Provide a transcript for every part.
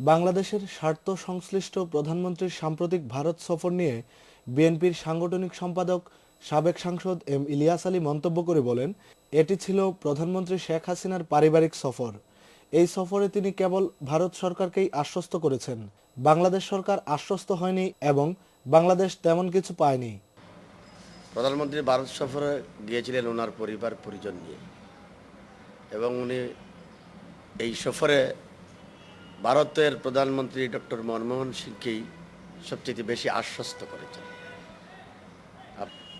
বাংলাদেশের স্বার্থ সংশ্লিষ্ট প্রধানমন্ত্রীর সাম্প্রতিক ভারত সফর নিয়ে বিএনপির সাংগঠনিক সম্পাদক সাবেক সাংসদ এম ইলিয়াস আলী মন্তব্য করে বলেন, এটি ছিল প্রধানমন্ত্রী শেখ হাসিনার পারিবারিক সফর। এই সফরে তিনি কেবল ভারত সরকারকেই আশ্বস্ত করেছেন। বাংলাদেশ সরকার আশ্বস্ত হয়নি এবং বাংলাদেশ তেমন কিছু পায়নি। প্রধানমন্ত্রী ভারত সফরে গিয়েছিলেন ওনার পরিবার পরিজন নিয়ে, এবং উনি এই সফরে ভারতের প্রধানমন্ত্রী ডক্টর মনমোহন সিংকেই সবচেয়ে বেশি আশ্বস্ত করেছেন।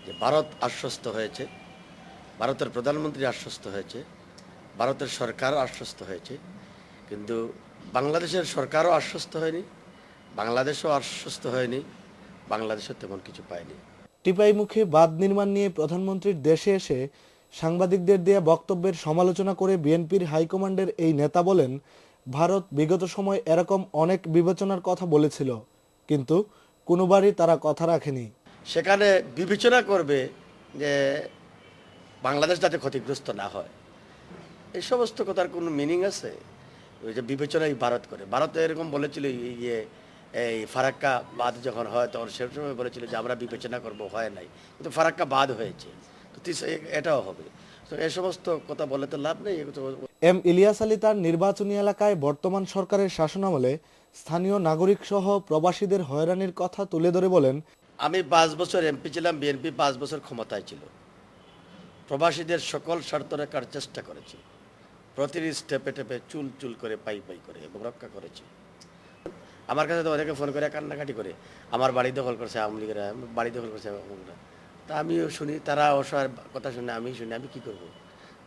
যে ভারত আশ্বস্ত হয়েছে, ভারতের প্রধানমন্ত্রী আশ্বস্ত হয়েছে, ভারতের সরকারও আশ্বস্ত হয়েছে, কিন্তু বাংলাদেশের সরকারও আশ্বস্ত হয়নি, বাংলাদেশও আশ্বস্ত হয়নি, বাংলাদেশও তেমন কিছু পায়নি। টিপাই মুখে বাঁধ নির্মাণ নিয়ে প্রধানমন্ত্রীর দেশে এসে সাংবাদিকদের দেয়া বক্তব্যের সমালোচনা করে বিএনপির হাইকমান্ডের এই নেতা বলেন, ভারত বিগত সময় এরকম অনেক বিবেচনার কথা বলেছিল, কিন্তু কোনোবারই তারা কথা রাখেনি। সেখানে বিবেচনা করবে যে বাংলাদেশ যাতে ক্ষতিগ্রস্ত না হয়, এই সমস্ত কথার কোনো মিনিং আছে? ওই যে বিবেচনাই ভারত করে। ভারত এরকম বলেছিল, এই ফারাক্কা বাঁধ যখন হয় তখন সে সময় বলেছিল যে আমরা বিবেচনা করব, হয় নাই, কিন্তু ফারাক্কা বাঁধ হয়েছে, তো এটাও হবে। তো এই সমস্ত কথা বলে তো লাভ নেই। এম ইলিয়াস আলী তার নির্বাচনী এলাকায় বর্তমান সরকারের শাসনামলে স্থানীয় নাগরিক সহ প্রবাসীদের হয়রানির কথা তুলে ধরে বলেন, আমি 5 বছর এমপি ছিলাম, বিএনপি 5 বছর ক্ষমতায় ছিল, প্রবাসীদের সকল স্বার্থ রাখার চেষ্টা করেছি, প্রতিটি স্টেপে টেপে চুল চুল করে পাই পাই করে এবং রক্ষা করেছি। আমার কাছে তো অনেকে ফোন করে কান্নাকাটি করে, আমার বাড়ি দখল করছে আওয়ামী লীগেরা, বাড়ি দখল করছে অমুকরা। তা আমিও শুনি, তারা অসহায়ের কথা শুনে আমি শুনি, আমি কী করবো?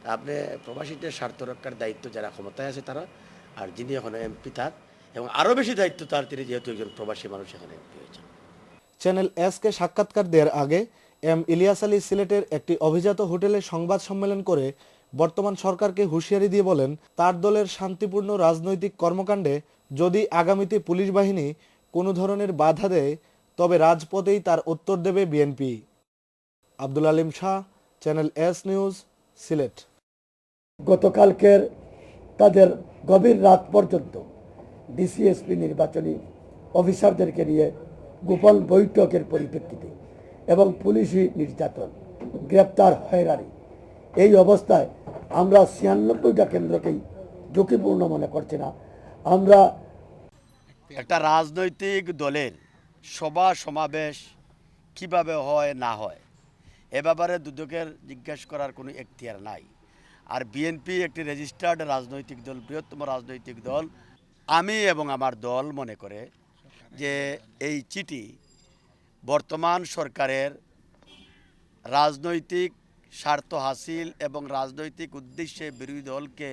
তা আপনি প্রবাসীদের স্বার্থ রক্ষার দায়িত্ব যারা ক্ষমতায় আছে তারা, আর যিনি এখন এমপি তার, এবং আরও বেশি দায়িত্ব তার, তিনি যেহেতু একজন প্রবাসী মানুষ এখানে এমপি হয়েছেন। চ্যানেল এস-কে সাক্ষাৎকার দেওয়ার আগে এম ইলিয়াস আলী সিলেটের একটি অভিজাত হোটেলে সংবাদ সম্মেলন করে বর্তমান সরকারকে হুঁশিয়ারি দিয়ে বলেন, তার দলের শান্তিপূর্ণ রাজনৈতিক কর্মকাণ্ডে যদি আগামীতে পুলিশ বাহিনী কোনো ধরনের বাধা দেয়, তবে রাজপথেই তার উত্তর দেবে BNP. Abdul Alim Shah, channel S news, Sylhet. গতকালকের তাদের গভীর রাত পর্যন্ত ডিসিএসপি নির্বাচনী অফিসারদেরকে নিয়ে গোপন বৈঠকের পরিপ্রেক্ষিতে এবং পুলিশি নির্যাতন, গ্রেপ্তার, হয়রানি, এই অবস্থায় আমরা 96টা কেন্দ্রকেই ঝুঁকিপূর্ণ মনে করছি না। আমরা একটা রাজনৈতিক দলের সভা সমাবেশ কিভাবে হয় না হয় এ ব্যাপারে দুদকের জিজ্ঞেস করার কোনো এখতিয়ার নাই। আর বিএনপি একটি রেজিস্টার্ড রাজনৈতিক দল, বৃহত্তম রাজনৈতিক দল। আমি এবং আমার দল মনে করে যে এই চিঠি বর্তমান সরকারের রাজনৈতিক স্বার্থ হাসিল এবং রাজনৈতিক উদ্দেশ্যে বিরোধী দলকে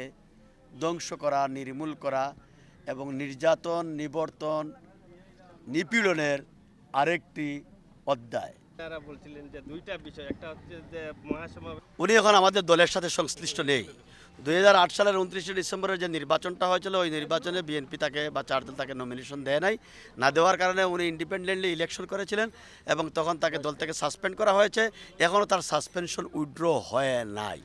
ধ্বংস করা, নির্মূল করা এবং নির্যাতন, নিবর্তন, নিপীড়নের আরেকটি অধ্যায়। তারা বলছিলেন যে দুইটা বিষয়, একটা হচ্ছে যে মহাসমাবেশ, উনি এখন আমাদের দলের সাথে সংশ্লিষ্ট নেই। 2008 সালের 29 ডিসেম্বরের যে নির্বাচনটা হয়েছিল, ওই নির্বাচনে বিএনপি তাকে বা 4 দল তাকে নমিনেশন দেয় নাই। না দেওয়ার কারণে উনি ইন্ডিপেন্ডেন্টলি ইলেকশন করেছিলেন এবং তখন তাকে দল থেকে সাসপেন্ড করা হয়েছে। এখনও তার সাসপেনশন উইথড্র হয় নাই।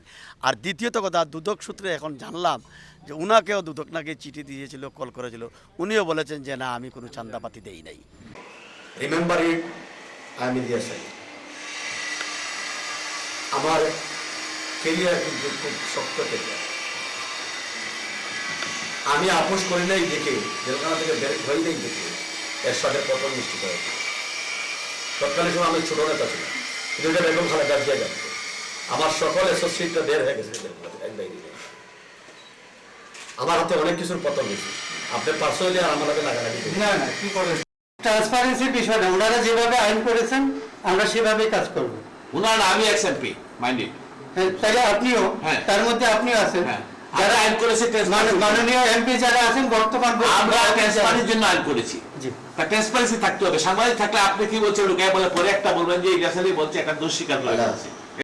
আর দ্বিতীয়ত কথা, দুদক সূত্রে এখন জানলাম যে উনাকেও দুদক নাকি চিঠি দিয়েছিল, কল করেছিল। উনিও বলেছেন যে না, আমি কোনো চান্দাপাতি দেই নাই। রিমেম্বার ইট, আমি দিয়েছি। আমার কেরিয়ার কিন্তু খুব শক্ত কেরিয়ার। আমি আপোষ করি নাই দেখে, জেলখানা থেকে বের হয়ে নেই দেখে এরশাদের পতন নিশ্চিত হয়েছে। তৎকালীন সময় আমি ছোট নেতা ছিলাম, কিন্তু এটা বেগম খালেদা জিয়া জানত। আমার সকল অ্যাসোসিয়েটরা বের হয়ে গেছে আমার হাতে অনেক কিছুর পতন হয়েছে। আপনি পার্সোনালি আর আমার হাতে লাগালাগি না না, কি করে ট্রান্সপারেন্সির বিষয় না। ওনারা যেভাবে আইন করেছেন আমরা সেভাবেই কাজ করব। ওনারা, আমি এক্সএমপি মাইন্ডেড, তাহলে আপনিও, তার মধ্যে আপনিও আছেন যারা আইন করেছে। মাননীয় এমপি যারা আছেন বর্তমান, আমরা ট্রান্সপারেন্সির জন্য আইন করেছি। ট্রান্সপারেন্সি থাকতে হবে। সাংবাদিক থাকলে আপনি কি বলছেন, লুকায় বলে পরে একটা বলবেন যে ইলিয়াস আলী বলছে, একটা দোষ স্বীকার করে আছে।